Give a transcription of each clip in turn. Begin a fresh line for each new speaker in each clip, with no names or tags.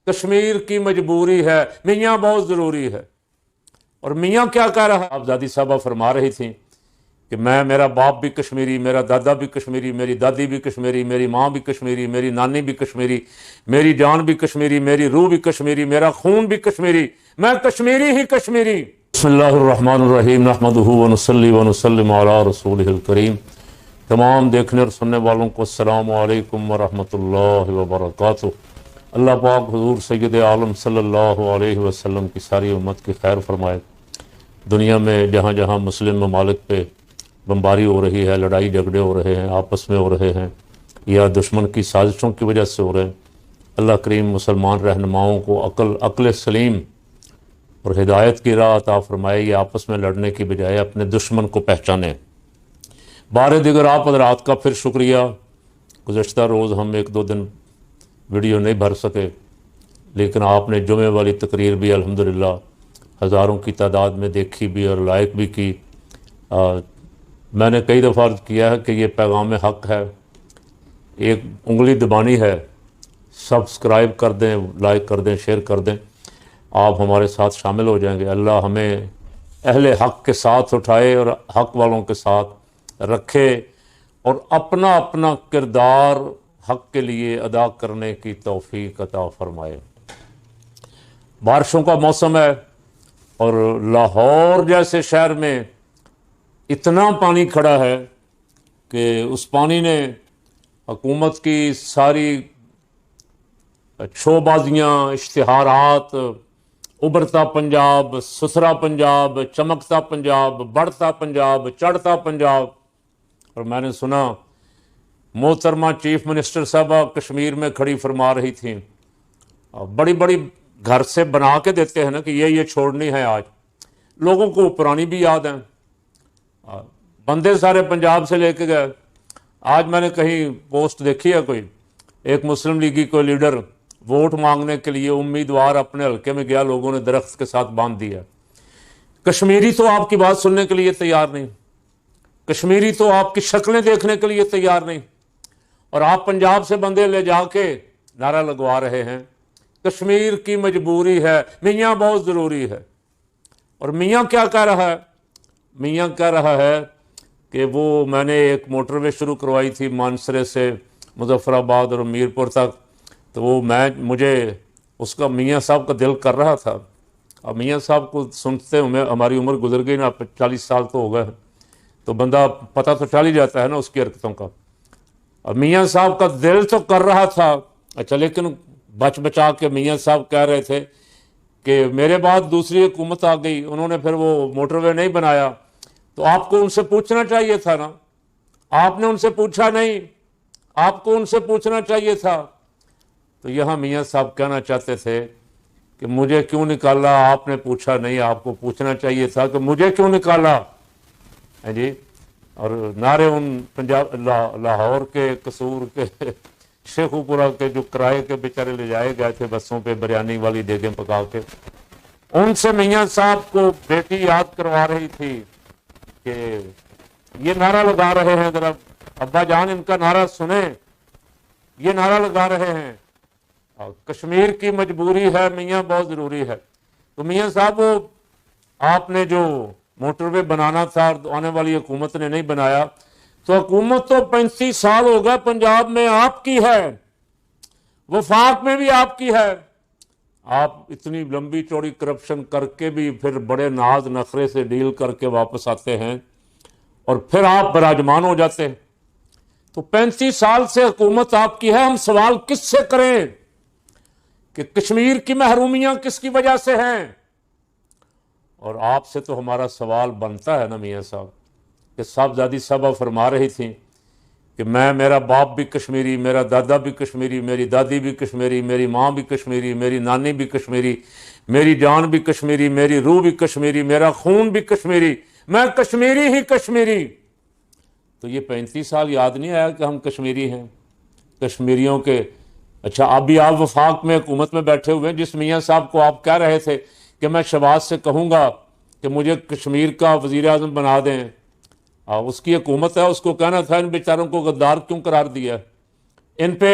کشمیر کی مجبوری ہے، میاں بہت ضروری ہے۔ اور میاں کیا کہہ رہا ہے؟ صاحبزادی صاحبہ فرما رہی تھیں کہ میرا باپ بھی کشمیری، میرا دادا بھی کشمیری، میری دادی بھی کشمیری، میری ماں بھی کشمیری، میری نانی بھی کشمیری، میری جان بھی کشمیری، میری روح بھی کشمیری، میرا خون بھی کشمیری، میں کشمیری ہی کشمیری۔ بسم اللہ الرحمن الرحیم، نحمدہ ونصلی ونسلم علی رسولہ الکریم۔ تمام دیکھنے اور سننے والوں کو السلام علیکم ورحمۃ اللہ وبرکاتہ۔ اللہ پاک حضور سید عالم صلی اللہ علیہ وسلم کی ساری امت کی خیر فرمائے۔ دنیا میں جہاں جہاں مسلم ممالک پہ بمباری ہو رہی ہے، لڑائی جھگڑے ہو رہے ہیں، آپس میں ہو رہے ہیں یا دشمن کی سازشوں کی وجہ سے ہو رہے ہیں، اللہ کریم مسلمان رہنماؤں کو عقل سلیم اور ہدایت کی راہ عطا فرمائے، یہ آپس میں لڑنے کی بجائے اپنے دشمن کو پہچانے۔ بار دیگر آپ حضرات کا پھر شکریہ۔ گزشتہ روز ہم ایک دو دن ویڈیو نہیں بھر سکے، لیکن آپ نے جمعے والی تقریر بھی الحمدللہ ہزاروں کی تعداد میں دیکھی بھی اور لائک بھی کی۔ میں نے کئی دفعہ عرض کیا ہے کہ یہ پیغام حق ہے، ایک انگلی دبانی ہے، سبسکرائب کر دیں، لائک کر دیں، شیئر کر دیں، آپ ہمارے ساتھ شامل ہو جائیں گے۔ اللہ ہمیں اہل حق کے ساتھ اٹھائے اور حق والوں کے ساتھ رکھے، اور اپنا اپنا کردار حق کے لیے ادا کرنے کی توفیق عطا فرمائے۔ بارشوں کا موسم ہے اور لاہور جیسے شہر میں اتنا پانی کھڑا ہے کہ اس پانی نے حکومت کی ساری شو بازیاں، اشتہارات، ابھرتا پنجاب، ستھرا پنجاب، چمکتا پنجاب، بڑھتا پنجاب، چڑھتا پنجاب، اور میں نے سنا محترمہ چیف منسٹر صاحبہ کشمیر میں کھڑی فرما رہی تھیں، بڑی بڑی گھر سے بنا کے دیتے ہیں نا کہ یہ چھوڑنی ہے آج، لوگوں کو پرانی بھی یاد ہیں، بندے سارے پنجاب سے لے کے گئے۔ آج میں نے کہیں پوسٹ دیکھی ہے، کوئی ایک مسلم لیگی کوئی لیڈر ووٹ مانگنے کے لیے امیدوار اپنے حلقے میں گیا، لوگوں نے درخت کے ساتھ باندھ دیا۔ کشمیری تو آپ کی بات سننے کے لیے تیار نہیں، کشمیری تو آپ کی شکلیں دیکھنے کے لیے تیار نہیں، اور آپ پنجاب سے بندے لے جا کے نعرہ لگوا رہے ہیں کشمیر کی مجبوری ہے، میاں بہت ضروری ہے۔ اور میاں کیا کہہ رہا ہے؟ میاں کہہ رہا ہے کہ وہ میں نے ایک موٹر وے شروع کروائی تھی مانسرے سے مظفر آباد اور میرپور تک، تو وہ مجھے اس کا میاں صاحب کا دل کر رہا تھا۔ اب میاں صاحب کو سنتے ہوئے ہماری عمر گزر گئی نا، 40 سال تو ہو گئے، تو بندہ پتہ تو چل ہی جاتا ہے نا اس کی حرکتوں کا۔ اب میاں صاحب کا دل تو کر رہا تھا، اچھا، لیکن بچا کے میاں صاحب کہہ رہے تھے کہ میرے بعد دوسری حکومت آ گئی، انہوں نے پھر وہ موٹر وے نہیں بنایا، تو آپ کو ان سے پوچھنا چاہیے تھا نا، آپ نے ان سے پوچھا نہیں، آپ کو ان سے پوچھنا چاہیے تھا۔ تو یہاں میاں صاحب کہنا چاہتے تھے کہ مجھے کیوں نکالا، آپ نے پوچھا نہیں، آپ کو پوچھنا چاہیے تھا کہ مجھے کیوں نکالا ہے جی۔ اور نعرے ان پنجاب لاہور کے قصور کے شیخو پورہ کے جو کرائے کے بیچارے لے جائے گئے تھے بسوں پہ بریانی والی دیگیں پکا کے، ان سے میاں صاحب کو بیٹی یاد کروا رہی تھی کہ یہ نعرہ لگا رہے ہیں، ذرا ابا جان ان کا نعرہ سنیں، یہ نعرہ لگا رہے ہیں کشمیر کی مجبوری ہے، میاں بہت ضروری ہے۔ تو میاں صاحب وہ آپ نے جو موٹر وے بنانا تھا اور آنے والی حکومت نے نہیں بنایا، تو حکومت تو 35 سال ہو گئے پنجاب میں آپ کی ہے، وفاق میں بھی آپ کی ہے، آپ اتنی لمبی چوڑی کرپشن کر کے بھی پھر بڑے ناز نخرے سے ڈیل کر کے واپس آتے ہیں اور پھر آپ براجمان ہو جاتے ہیں۔ تو 35 سال سے حکومت آپ کی ہے، ہم سوال کس سے کریں کہ کشمیر کی محرومیاں کس کی وجہ سے ہیں؟ اور آپ سے تو ہمارا سوال بنتا ہے نا میاں صاحب کہ صاحبزادی صاحبہ فرما رہی تھیں کہ میرا باپ بھی کشمیری، میرا دادا بھی کشمیری، میری دادی بھی کشمیری، میری ماں بھی کشمیری، میری نانی بھی کشمیری، میری جان بھی کشمیری، میری روح بھی کشمیری، میرا خون بھی کشمیری، میں کشمیری ہی کشمیری۔ تو یہ 35 سال یاد نہیں آیا کہ ہم کشمیری ہیں، کشمیریوں کے؟ اچھا، ابھی آپ وفاق میں حکومت میں بیٹھے ہوئے ہیں، جس میاں صاحب کو آپ کہہ رہے تھے کہ میں شہباز سے کہوں گا کہ مجھے کشمیر کا وزیر اعظم بنا دیں، اس کی حکومت ہے، اس کو کہنا تھا ان بیچاروں کو غدار کیوں قرار دیا، ان پہ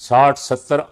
60-70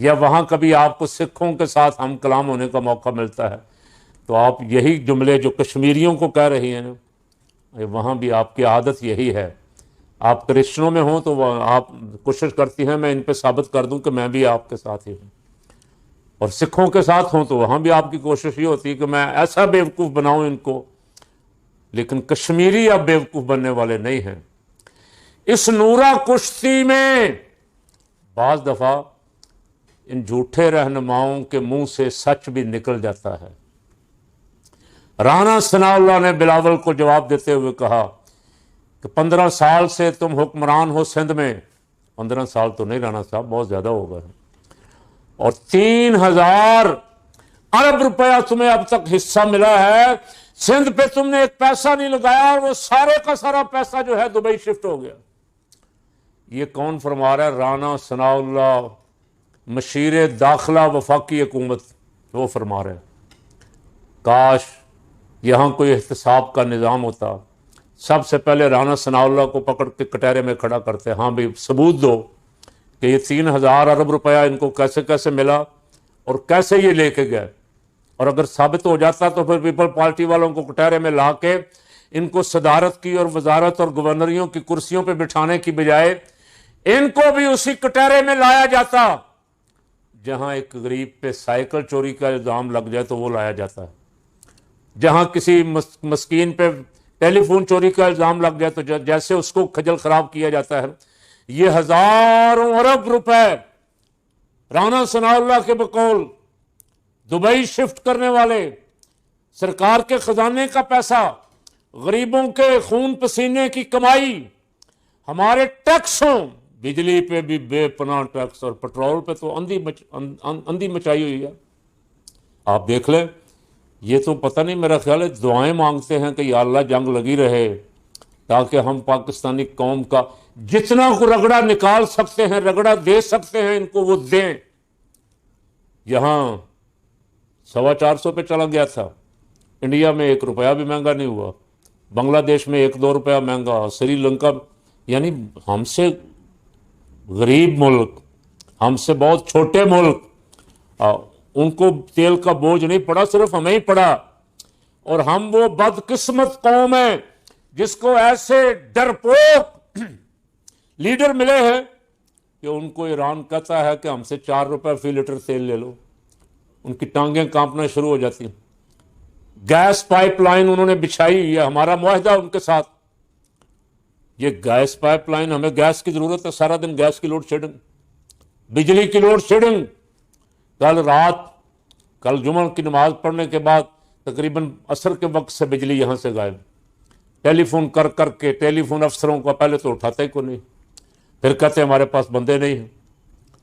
یا وہاں کبھی آپ کو سکھوں کے ساتھ ہم کلام ہونے کا موقع ملتا ہے تو آپ یہی جملے جو کشمیریوں کو کہہ رہی ہیں وہاں بھی آپ کی عادت یہی ہے. آپ کرسچنوں میں ہوں تو آپ کوشش کرتی ہیں میں ان پہ ثابت کر دوں کہ میں بھی آپ کے ساتھ ہی ہوں, اور سکھوں کے ساتھ ہوں تو وہاں بھی آپ کی کوشش یہ ہوتی ہے کہ میں ایسا بیوقوف بناؤں ان کو. لیکن کشمیری اب بیوقوف بننے والے نہیں ہیں. اس نورا کشتی میں بعض دفعہ ان جھوٹے رہنماؤں کے منہ سے سچ بھی نکل جاتا ہے. رانا ثناء اللہ نے بلاول کو جواب دیتے ہوئے کہا کہ 15 سال سے تم حکمران ہو سندھ میں. 15 سال تو نہیں رانا صاحب, بہت زیادہ ہو گئے, اور 3000 ارب روپیہ تمہیں اب تک حصہ ملا ہے. سندھ پہ تم نے ایک پیسہ نہیں لگایا اور وہ سارے کا سارا پیسہ جو ہے دبئی شفٹ ہو گیا. یہ کون فرما رہا ہے؟ رانا ثناء اللہ, مشیر داخلہ وفاقی حکومت, وہ فرما رہے ہیں. کاش یہاں کوئی احتساب کا نظام ہوتا. سب سے پہلے رانا ثناء اللہ کو پکڑ کے کٹہرے میں کھڑا کرتے, ہاں بھی ثبوت دو کہ یہ 3000 ارب روپیہ ان کو کیسے کیسے ملا اور کیسے یہ لے کے گئے. اور اگر ثابت ہو جاتا تو پھر پیپل پارٹی والوں کو کٹہرے میں لا کے ان کو صدارت کی اور وزارت اور گورنریوں کی کرسیوں پہ بٹھانے کی بجائے ان کو بھی اسی کٹہرے میں لایا جاتا جہاں ایک غریب پہ سائیکل چوری کا الزام لگ جائے تو وہ لایا جاتا ہے, جہاں کسی مسکین پہ ٹیلی فون چوری کا الزام لگ جائے تو جیسے اس کو کھجل خراب کیا جاتا ہے. یہ ہزاروں ارب روپے رانا ثناء اللہ کے بقول دبئی شفٹ کرنے والے, سرکار کے خزانے کا پیسہ, غریبوں کے خون پسینے کی کمائی, ہمارے ٹیکسوں, بجلی پہ بھی بے پناہ ٹیکس اور پٹرول پہ تو اندھی مچائی ہوئی ہے. آپ دیکھ لیں, یہ تو پتہ نہیں, میرا خیال ہے دعائیں مانگتے ہیں کہ یا اللہ جنگ لگی رہے تاکہ ہم پاکستانی قوم کا جتنا رگڑا نکال سکتے ہیں, رگڑا دے سکتے ہیں ان کو وہ دیں. یہاں 450 پہ چلا گیا تھا, انڈیا میں 1 روپیہ بھی مہنگا نہیں ہوا, بنگلہ دیش میں 1-2 روپیہ مہنگا, سری لنکا, یعنی ہم سے غریب ملک, ہم سے بہت چھوٹے ملک, ان کو تیل کا بوجھ نہیں پڑا, صرف ہمیں ہی پڑا. اور ہم وہ بدقسمت قوم ہیں جس کو ایسے ڈرپوک لیڈر ملے ہیں کہ ان کو ایران کہتا ہے کہ ہم سے 4 روپے فی لیٹر تیل لے لو, ان کی ٹانگیں کانپنا شروع ہو جاتی ہیں. گیس پائپ لائن انہوں نے بچھائی, یہ ہمارا معاہدہ ان کے ساتھ. یہ گیس پائپ لائن, ہمیں گیس کی ضرورت ہے, سارا دن گیس کی لوڈ شیڈنگ, بجلی کی لوڈ شیڈنگ. کل جمعہ کی نماز پڑھنے کے بعد تقریباً عصر کے وقت سے بجلی یہاں سے غائب. ٹیلی فون کر کر کے ٹیلی فون افسروں کو پہلے تو اٹھاتے ہی کو نہیں, پھر کہتے ہمارے پاس بندے نہیں ہیں.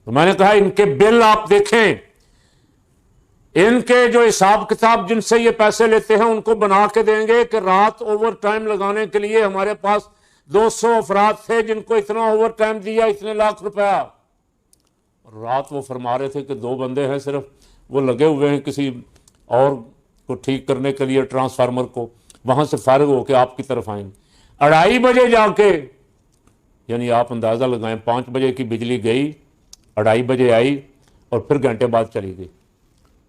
تو میں نے کہا ان کے بل آپ دیکھیں, ان کے جو حساب کتاب جن سے یہ پیسے لیتے ہیں ان کو بنا کے دیں گے کہ رات اوور ٹائم لگانے کے لیے ہمارے پاس 200 افراد تھے جن کو اتنا اوور ٹائم دیا, اتنے لاکھ روپیہ. رات وہ فرما رہے تھے کہ 2 بندے ہیں صرف, وہ لگے ہوئے ہیں کسی اور کو ٹھیک کرنے کے لیے ٹرانسفارمر کو, وہاں سے فارغ ہو کے آپ کی طرف آئیں. 2:30 بجے جا کے, یعنی آپ اندازہ لگائیں 5 بجے کی بجلی گئی, 2:30 بجے آئی اور پھر گھنٹے بعد چلی گئی,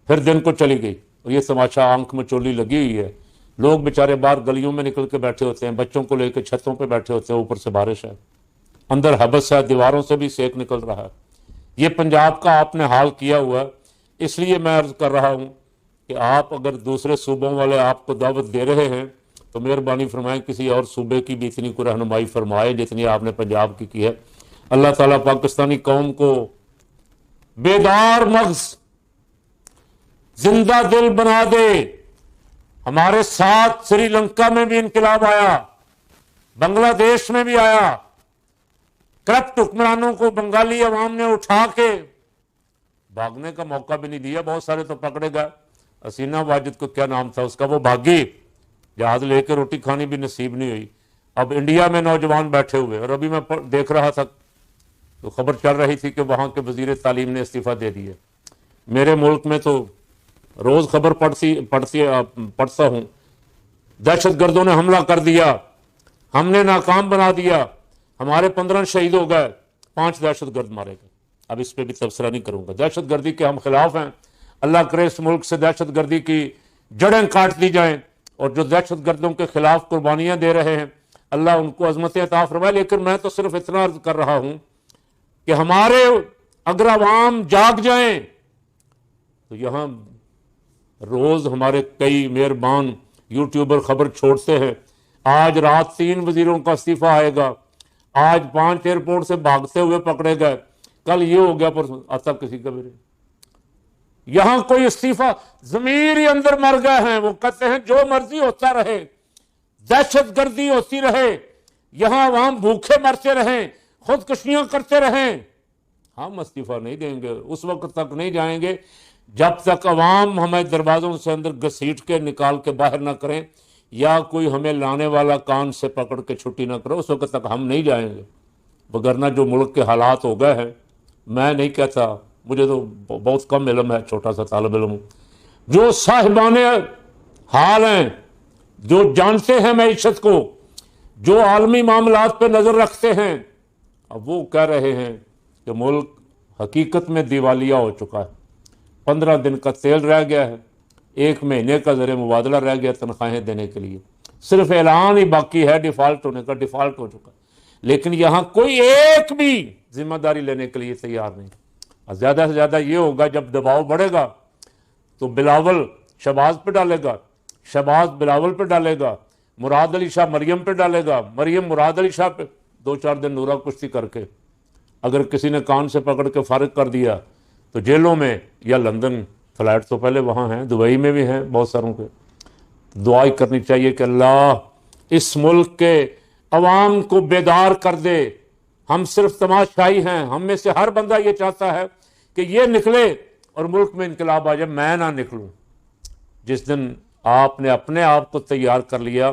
پھر دن کو چلی گئی. اور یہ تماشا آنکھ میں چولی لگی ہوئی ہے. لوگ بیچارے باہر گلیوں میں نکل کے بیٹھے ہوتے ہیں, بچوں کو لے کے چھتوں پہ بیٹھے ہوتے ہیں, اوپر سے بارش ہے, اندر حبس ہے, دیواروں سے بھی سیک نکل رہا ہے. یہ پنجاب کا آپ نے حال کیا ہوا ہے. اس لیے میں عرض کر رہا ہوں کہ آپ اگر دوسرے صوبوں والے آپ کو دعوت دے رہے ہیں تو مہربانی فرمائیں کسی اور صوبے کی بھی اتنی کو رہنمائی فرمائے جتنی آپ نے پنجاب کی ہے. اللہ تعالیٰ پاکستانی قوم کو بیدار مغز, زندہ دل بنا دے. ہمارے ساتھ سری لنکا میں بھی انقلاب آیا, بنگلہ دیش میں بھی آیا. کرپٹ حکمرانوں کو بنگالی عوام نے اٹھا کے بھاگنے کا موقع بھی نہیں دیا. بہت سارے تو پکڑے گئے. حسینہ واجد کو کیا نام تھا اس کا, وہ بھاگی, جہاز لے کے روٹی کھانی بھی نصیب نہیں ہوئی. اب انڈیا میں نوجوان بیٹھے ہوئے, اور ابھی میں دیکھ رہا تھا تو خبر چل رہی تھی کہ وہاں کے وزیر تعلیم نے استعفیٰ دے دیا. میرے ملک میں تو روز خبر پڑھتا ہوں, دہشت گردوں نے حملہ کر دیا, ہم نے ناکام بنا دیا, ہمارے 15 شہید ہو گئے, 5 دہشت گرد مارے گئے. اب اس پہ بھی تبصرہ نہیں کروں گا. دہشت گردی کے ہم خلاف ہیں. اللہ کرے اس ملک سے دہشت گردی کی جڑیں کاٹ دی جائیں, اور جو دہشت گردوں کے خلاف قربانیاں دے رہے ہیں اللہ ان کو عظمتیں عطا فرمائے. لیکن میں تو صرف اتنا عرض کر رہا ہوں کہ ہمارے اگر عوام جاگ جائیں تو یہاں روز ہمارے کئی مہربان یوٹیوبر خبر چھوڑتے ہیں, آج رات 3 وزیروں کا استعفیٰ آئے گا, آج 5 ایئرپورٹ سے بھاگتے ہوئے پکڑے گئے, کل یہ ہو گیا, پر آتا کسی کا بھی نہیں. یہاں کوئی استعفیٰ, ضمیر ہی اندر مر گئے ہیں. وہ کہتے ہیں جو مرضی ہوتا رہے, دہشت گردی ہوتی رہے, یہاں عوام بھوکے مرتے رہیں, خودکشیاں کرتے رہیں, ہم استعفیٰ نہیں دیں گے. اس وقت تک نہیں جائیں گے جب تک عوام ہمیں دروازوں سے اندر گھسیٹ کے نکال کے باہر نہ کریں, یا کوئی ہمیں لانے والا کان سے پکڑ کے چھٹی نہ کرے, اس وقت تک ہم نہیں جائیں گے. وگرنہ جو ملک کے حالات ہو گئے ہیں, میں نہیں کہتا, مجھے تو بہت کم علم ہے, چھوٹا سا طالب علم ہوں, جو صاحبان حال ہیں, جو جانتے ہیں معیشت کو, جو عالمی معاملات پہ نظر رکھتے ہیں, اب وہ کہہ رہے ہیں کہ ملک حقیقت میں دیوالیہ ہو چکا ہے. 15 دن کا تیل رہ گیا ہے, 1 مہینے کا زر مبادلہ رہ گیا تنخواہیں دینے کے لیے, صرف اعلان ہی باقی ہے ڈیفالٹ ہونے کا. ڈیفالٹ ہو چکا ہے, لیکن یہاں کوئی ایک بھی ذمہ داری لینے کے لیے تیار نہیں. زیادہ سے زیادہ یہ ہوگا جب دباؤ بڑھے گا تو بلاول شہباز پہ ڈالے گا, شہباز بلاول پہ ڈالے گا, مراد علی شاہ مریم پہ ڈالے گا, مریم مراد علی شاہ پہ. 2-4 دن نورا کشتی کر کے اگر کسی نے کان سے پکڑ کے فارغ کر دیا تو جیلوں میں یا لندن, فلائٹ تو پہلے وہاں ہیں, دبئی میں بھی ہیں بہت ساروں کے. دعائی کرنی چاہیے کہ اللہ اس ملک کے عوام کو بیدار کر دے. ہم صرف تماشائی ہیں, ہم میں سے ہر بندہ یہ چاہتا ہے کہ یہ نکلے اور ملک میں انقلاب آ جائے, میں نہ نکلوں. جس دن آپ نے اپنے آپ کو تیار کر لیا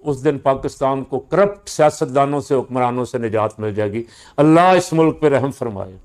اس دن پاکستان کو کرپٹ سیاستدانوں سے, حکمرانوں سے نجات مل جائے گی. اللہ اس ملک پہ رحم فرمائے.